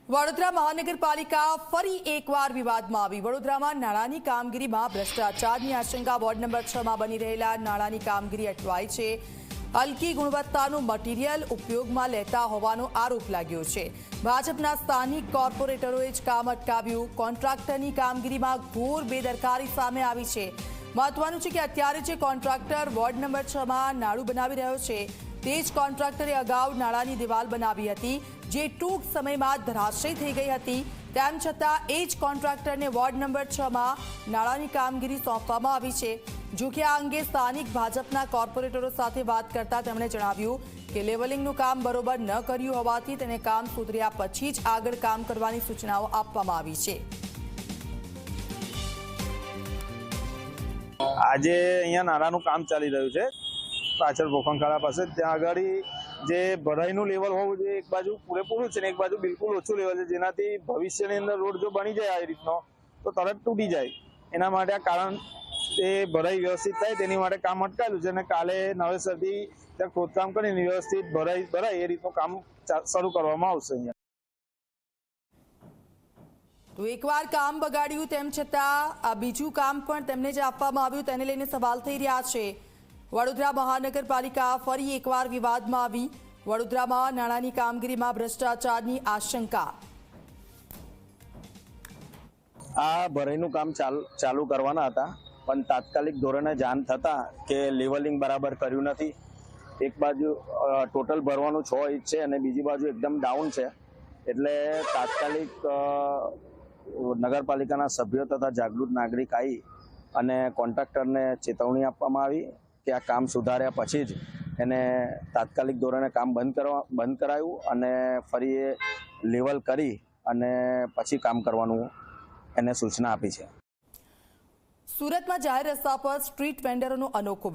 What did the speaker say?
વડોદરા મહાનગરપાલિકા ફરી એકવાર વિવાદમાં આવી। વડોદરામાં નાણાંની કામગીરીમાં ભ્રષ્ટાચારની આશંકા। વોર્ડ નંબર 6 માં બની રહેલા નાણાંની કામગીરી અટવાઈ છે। હલકી ગુણવત્તાનું મટીરીયલ ઉપયોગમાં લેતા હોવાનો આરોપ લાગ્યો છે। ભાજપના સ્થાનિક કોર્પોરેટરોએ જ કામ અટકાવ્યું। કોન્ટ્રાક્ટરની કામગીરીમાં ઘોર બેદરકારી સામે આવી છે। મહત્વનું છે કે અત્યારે જે કોન્ટ્રાક્ટર વોર્ડ નંબર 6 માં નાળું બનાવી રહ્યો છે તે જ કોન્ટ્રાક્ટરે અગાઉ નાળાની દિવાલ બનાવી હતી, જે ટૂંક સમયમાં ધરાશય થઈ ગઈ હતી। તેમ છતાં એ જ કોન્ટ્રાક્ટરને વોર્ડ નંબર 6 માં નાળાની કામગીરી સોંપવામાં આવી છે। જો કે આ અંગે સ્થાનિક ભાજપના કોર્પોરેટરો સાથે વાત કરતા તેમણે જણાવ્યું કે લેવલિંગનું કામ બરોબર ન કર્યું હોવાથી તેને કામ સુધર્યા પછી જ આગળ કામ કરવાની સૂચનાઓ આપવામાં આવી છે। આજે અહીંયા નાળાનું કામ ચાલી રહ્યું છે પાછળ ભોખણખાડા પાસે। ત્યાં આગળ જે ભરાઈનું લેવલ હોવું જોઈએ એક બાજુ પૂરેપૂરું છે ને એક બાજુ બિલકુલ ઓછું લેવલ છે, જેનાથી ભવિષ્યની અંદર રોડ જો બની જાય આ રીતનો તો તરત તૂટી જાય। એના માટે આ કારણ એ ભરાઈ વ્યવસ્થિત થાય તેની માટે કામ અટકાયેલું છે અને કાલે નવેસરથી ત્યાં ખોદકામ કરીને વ્યવસ્થિત ભરાય એ રીતનું કામ શરૂ કરવામાં આવશે। અહીંયા તો એકવાર કામ બગાડ્યું તેમ છતાં આ બીજું કામ પણ તેમને જે આપવામાં આવ્યું તેને લઈને સવાલ થઈ રહ્યા છે। વડોદરા મહાનગરપાલિકા ફરી એકવાર વિવાદમાં આવી। વડોદરામાં નાણાંની કામગીરીમાં ભ્રષ્ટાચારની આશંકા। આ ભરાઈનું કામ ચાલુ કરવાના હતા, પણ તાત્કાલિક ધોરણે જાણ થતા કે લેવલિંગ બરાબર કર્યું નથી। એક બાજુ ટોટલ ભરવાનું 6 ઇંચ છે અને બીજી બાજુ એકદમ ડાઉન છે, એટલે તાત્કાલિક નગરપાલિકાના સભ્યો તથા જાગૃત નાગરિક આવી અને કોન્ટ્રાક્ટરને ચેતવણી આપવામાં આવી કે આ કામ સુધાર્યા પછી જ એને તાત્કાલિક ધોરણે કામ બંધ કરાયું અને ફરી એ લેવલ કરી અને પછી કામ કરવાનું એને સૂચના આપી છે। સુરતમાં જાહેર રસ્તા પર સ્ટ્રીટ વેન્ડરોનો અનોખો